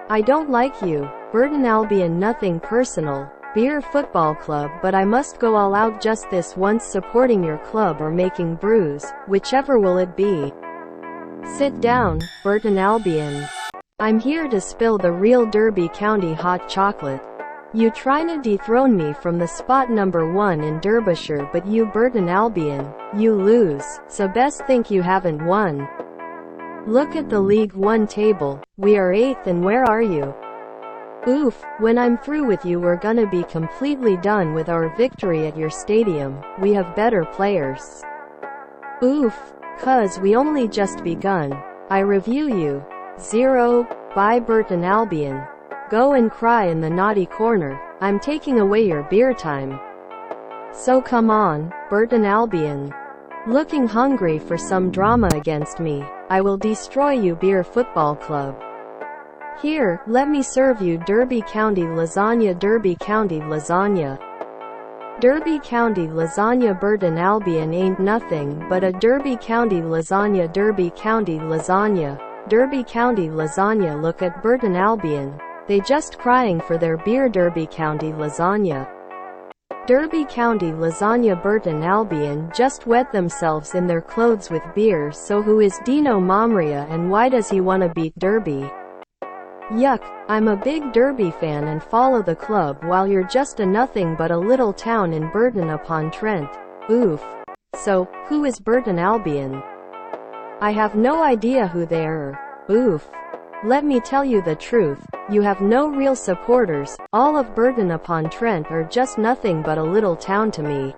I don't like you, Burtonalbion. Nothing personal, Beer Football Club, but I must go all out just this once, supporting your club or making brews, whichever will it be. Sit down, Burtonalbion. I'm here to spill the real Derby County hot chocolate. You trying to dethrone me from the spot #1 in Derbyshire, but you, Burtonalbion, you lose, so best think you haven't won. Look at the League One table. We are 8th, and where are you? Oof, when I'm through with you we're gonna be completely done with our victory at your stadium. We have better players. Oof, cuz we only just begun. I review you. 0. Bye Burtonalbion. Go and cry in the naughty corner. I'm taking away your beer time. So come on, Burtonalbion. Looking hungry for some drama against me? I will destroy you, Beer Football Club. Here, let me serve you Derby County lasagna. Derby County lasagna. Derby County lasagna. Burtonalbion ain't nothing but a Derby County lasagna. Derby County lasagna. Derby County lasagna. Look at Burtonalbion. They just crying for their beer. Derby County lasagna. Derby County lasagna. Burtonalbion just wet themselves in their clothes with beer. So who is Dino Momria and why does he wanna beat Derby? Yuck, I'm a big Derby fan and follow the club while you're just a nothing but a little town in Burton-upon-Trent. Oof. So, who is Burtonalbion? I have no idea who they are. Oof. Let me tell you the truth, you have no real supporters. All of Burton-upon-Trent are just nothing but a little town to me.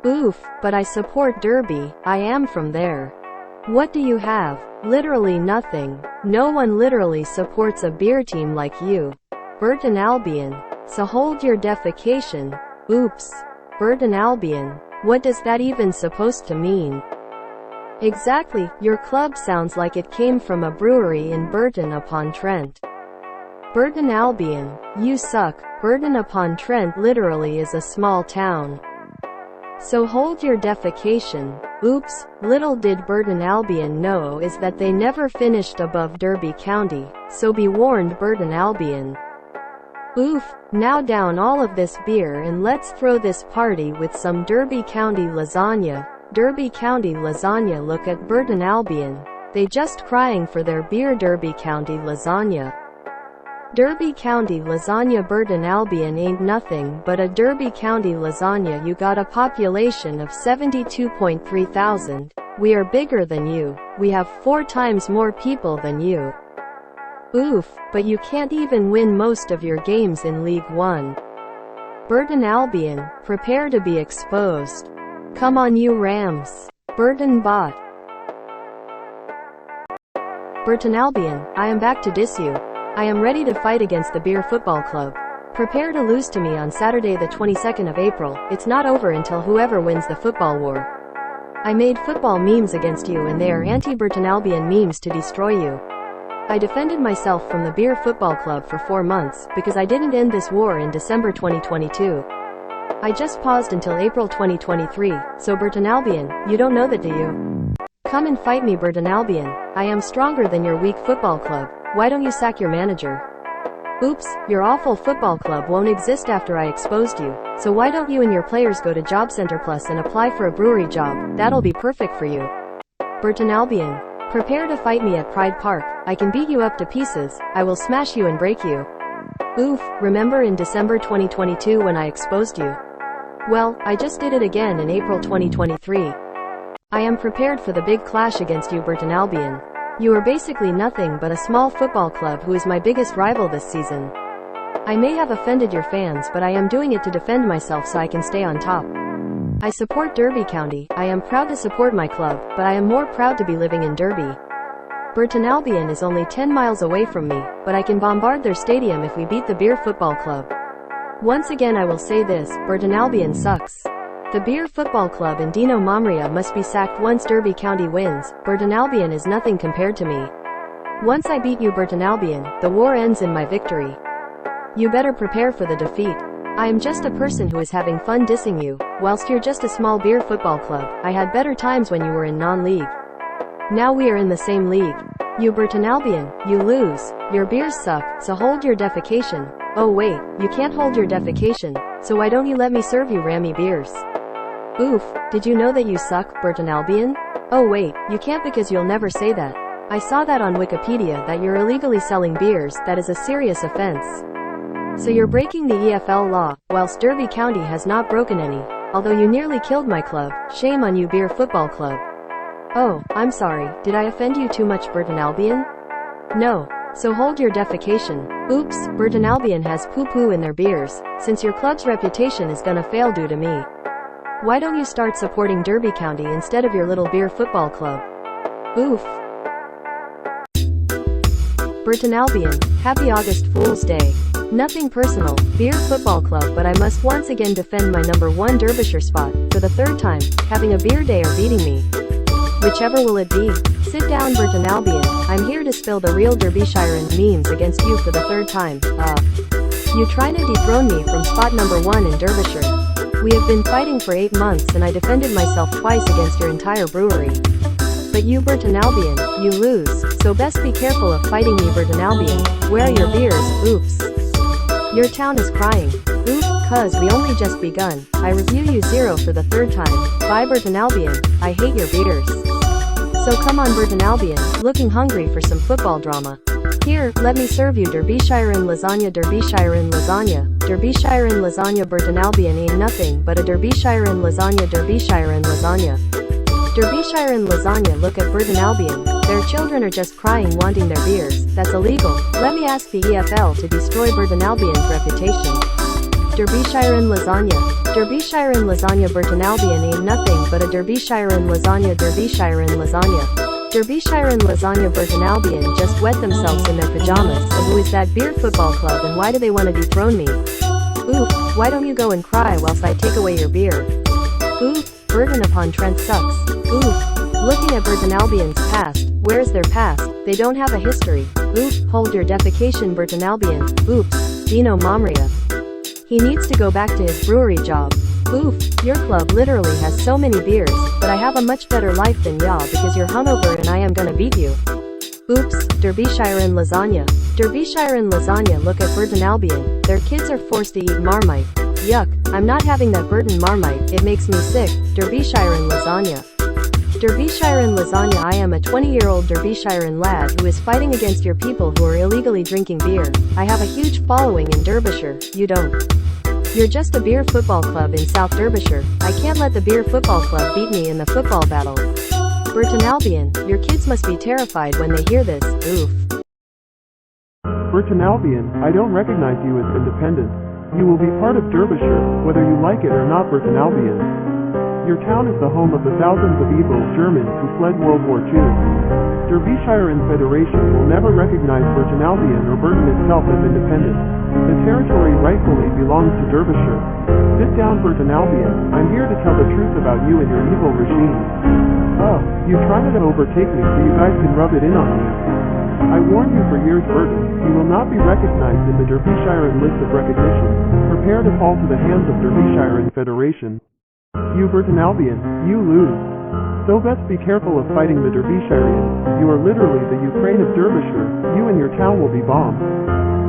Oof, but I support Derby, I am from there. What do you have? Literally nothing. No one literally supports a beer team like you, Burtonalbion. So hold your defecation. Oops. Burtonalbion. What does that even supposed to mean? Exactly, your club sounds like it came from a brewery in Burton-upon-Trent. Burtonalbion, you suck. Burton-upon-Trent literally is a small town. So hold your defecation. Oops, little did Burtonalbion know is that they never finished above Derby County, so be warned Burtonalbion. Oof, now down all of this beer and let's throw this party with some Derby County lasagna. Derby County lasagna. Look at Burtonalbion. They just crying for their beer. Derby County lasagna. Derby County lasagna. Burtonalbion ain't nothing but a Derby County lasagna. You got a population of 72.3 thousand. We are bigger than you. We have 4 times more people than you. Oof, but you can't even win most of your games in League One. Burtonalbion, prepare to be exposed. Come on you Rams. Burton bot. Burtonalbion, I am back to diss you. I am ready to fight against the Beer Football Club. Prepare to lose to me on Saturday the 22nd of April. It's not over until whoever wins the football war. I made football memes against you and they are anti-Burtonalbion memes to destroy you. I defended myself from the Beer Football Club for 4 months, because I didn't end this war in December 2022. I just paused until April 2023, so Burtonalbion, you don't know that, do you? Come and fight me Burtonalbion. I am stronger than your weak football club. Why don't you sack your manager? Oops, your awful football club won't exist after I exposed you, so why don't you and your players go to Job Center Plus and apply for a brewery job? That'll be perfect for you. Burtonalbion, prepare to fight me at Pride Park. I can beat you up to pieces. I will smash you and break you. Oof, remember in December 2022 when I exposed you? Well, I just did it again in April 2023. I am prepared for the big clash against you Burtonalbion. You are basically nothing but a small football club who is my biggest rival this season. I may have offended your fans, but I am doing it to defend myself so I can stay on top. I support Derby County. I am proud to support my club, but I am more proud to be living in Derby. Burtonalbion is only 10 miles away from me, but I can bombard their stadium if we beat the Beer Football Club. Once again I will say this, Burtonalbion sucks. The Beer Football Club and Dino Momria must be sacked once Derby County wins. Burtonalbion is nothing compared to me. Once I beat you Burtonalbion, the war ends in my victory. You better prepare for the defeat. I am just a person who is having fun dissing you. Whilst you're just a small beer football club, I had better times when you were in non-league. Now we are in the same league. You Burtonalbion, you lose. Your beers suck, so hold your defecation. Oh wait, you can't hold your defecation, so why don't you let me serve you rammy beers? Oof, did you know that you suck, Burtonalbion? Oh wait, you can't because you'll never say that. I saw that on Wikipedia that you're illegally selling beers, that is a serious offense. So you're breaking the EFL law, whilst Derby County has not broken any. Although you nearly killed my club, shame on you Beer Football Club. Oh, I'm sorry, did I offend you too much Burtonalbion? No. So hold your defecation. Oops, Burtonalbion has poo-poo in their beers, since your club's reputation is gonna fail due to me. Why don't you start supporting Derby County instead of your little Beer Football Club? Oof. Burtonalbion, happy August Fool's Day. Nothing personal, Beer Football Club, but I must once again defend my number 1 Derbyshire spot, for the 3rd time, having a beer day or beating me. Whichever will it be. Sit down Burtonalbion, I'm here to spill the real Derbyshirean memes against you for the 3rd time. You trying to dethrone me from spot number 1 in Derbyshire. We have been fighting for 8 months and I defended myself twice against your entire brewery. But you Burtonalbion, you lose, so best be careful of fighting me Burtonalbion. Where are your beers? Oops. Your town is crying. Oof, cuz we only just begun. I review you 0 for the 3rd time. Bye Burtonalbion, I hate your beers. So come on Burtonalbion, looking hungry for some football drama. Here, let me serve you Derbyshirean lasagna Derbyshirean lasagna. Derbyshirean lasagna Burtonalbion ain't nothing but a Derbyshirean lasagna Derbyshirean lasagna. Derbyshirean lasagna look at Burtonalbion, their children are just crying wanting their beers, that's illegal. Let me ask the EFL to destroy Burtonalbion's reputation. Derbyshirean lasagna. Derbyshirean lasagna Burtonalbion ain't nothing but a Derbyshirean lasagna Derbyshirean lasagna. Derbyshirean lasagna Burtonalbion just wet themselves in their pajamas, and who is that Beer Football Club and why do they want to dethrone me? Oof, why don't you go and cry whilst I take away your beer? Oof, Burton-upon-Trent sucks. Oof, looking at Burtonalbion's past, where's their past? They don't have a history. Oof, hold your defecation Burtonalbion. Oops, Dino Momria. He needs to go back to his brewery job. Oof, your club literally has so many beers, but I have a much better life than y'all because you're hungover and I am gonna beat you. Oops, Derbyshirean lasagna. Derbyshirean lasagna look at Burtonalbion, their kids are forced to eat Marmite. Yuck, I'm not having that Burton Marmite, it makes me sick. Derbyshirean lasagna. Derbyshirean lasagna. I am a 20-year-old Derbyshirean lad who is fighting against your people who are illegally drinking beer. I have a huge following in Derbyshire, you don't. You're just a Beer Football Club in South Derbyshire. I can't let the Beer Football Club beat me in the football battle. Burtonalbion, your kids must be terrified when they hear this. Oof. Burtonalbion, I don't recognize you as independent. You will be part of Derbyshire, whether you like it or not Burtonalbion. Your town is the home of the thousands of evil Germans who fled World War II. Derbyshirean Federation will never recognize Burtonalbion or Burton itself as independent. The territory rightfully belongs to Derbyshire. Sit down Burtonalbion, I'm here to tell the truth about you and your evil regime. Oh, you tried to overtake me so you guys can rub it in on me. I warned you for years Burton, you will not be recognized in the Derbyshirean list of recognition. Prepare to fall to the hands of Derbyshirean Federation. You Burtonalbion, you lose. So best be careful of fighting the Derbyshireans. You are literally the Ukraine of Derbyshire. You and your town will be bombed.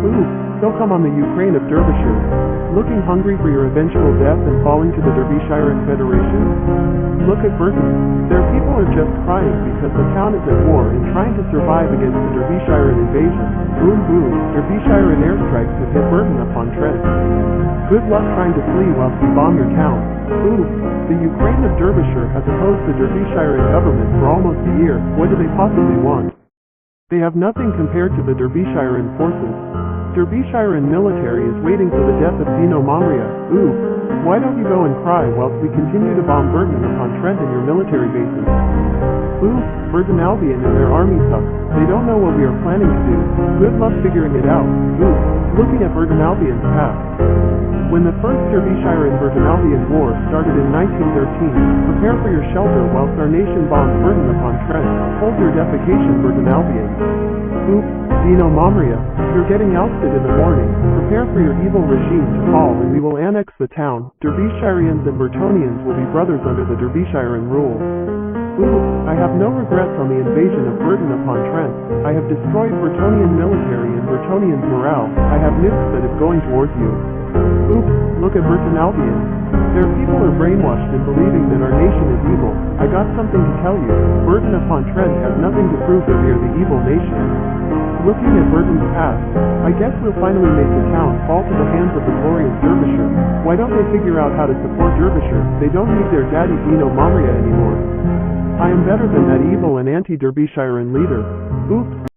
Ooh, so come on the Ukraine of Derbyshire. Looking hungry for your eventual death and falling to the Derbyshirean Federation? Look at Burton. Their people are just crying because the town is at war and trying to survive against the Derbyshirean invasion. Boom boom, Derbyshirean airstrikes have hit Burton-upon-Trent. Good luck trying to flee whilst we bomb your town. Ooh, the Ukraine of Derbyshire has opposed the Derbyshirean government for almost a year. What do they possibly want? They have nothing compared to the Derbyshirean forces. Derbyshirean military is waiting for the death of Dino Momria. Ooh, why don't you go and cry whilst we continue to bomb Burton-upon-Trent and your military bases? Ooh, Burtonalbion and their army sucks. They don't know what we are planning to do. Good luck figuring it out. Ooh, looking at Burtonalbion's past. When the First Derbyshirean-Burtonalbion War started in 1913, prepare for your shelter whilst our nation bombs Burton-upon-Trent. Hold your defecation Burtonalbion. Oops, Dino Momria, you're getting ousted in the morning. Prepare for your evil regime to fall and we will annex the town. Derbyshireans and Burtonians will be brothers under the Derbyshirean rule. Ooh, I have no regrets on the invasion of Burton-upon-Trent. I have destroyed Burtonian military and Burtonians' morale. I have nukes that is going towards you. Oops, look at Burtonalbion. Their people are brainwashed in believing that our nation is evil. I got something to tell you. Burton-upon-Trent has nothing to prove that we are the evil nation. Looking at Burton's past, I guess we'll finally make the town fall to the hands of the glorious Derbyshire. Why don't they figure out how to support Derbyshire? They don't need their daddy Dino Maria anymore. I am better than that evil and anti-Derbyshirean leader. Oops.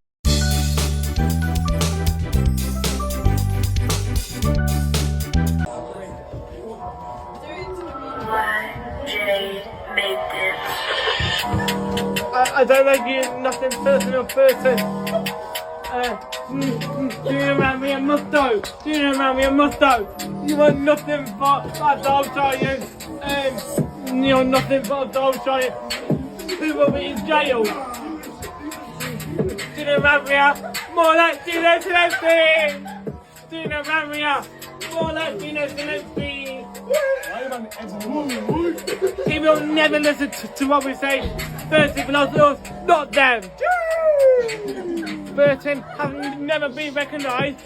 I don't like you, nothing personal person. Do you around me a mustard? Do you around me a mustard? You want nothing but a dog trying. You're nothing but a dog trying. Who will be in jail? Do you around me more like Dino Celestine? Do you around me more like Dino Celestine? He will never listen to what we say. Burton belongs to us, not them. Burton have never been recognised,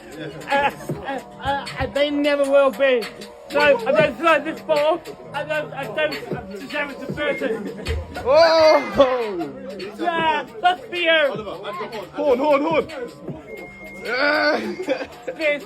and they never will be. So I don't like this ball. I don't share it to Burton. Oh! Yeah, that's for you. Horn! This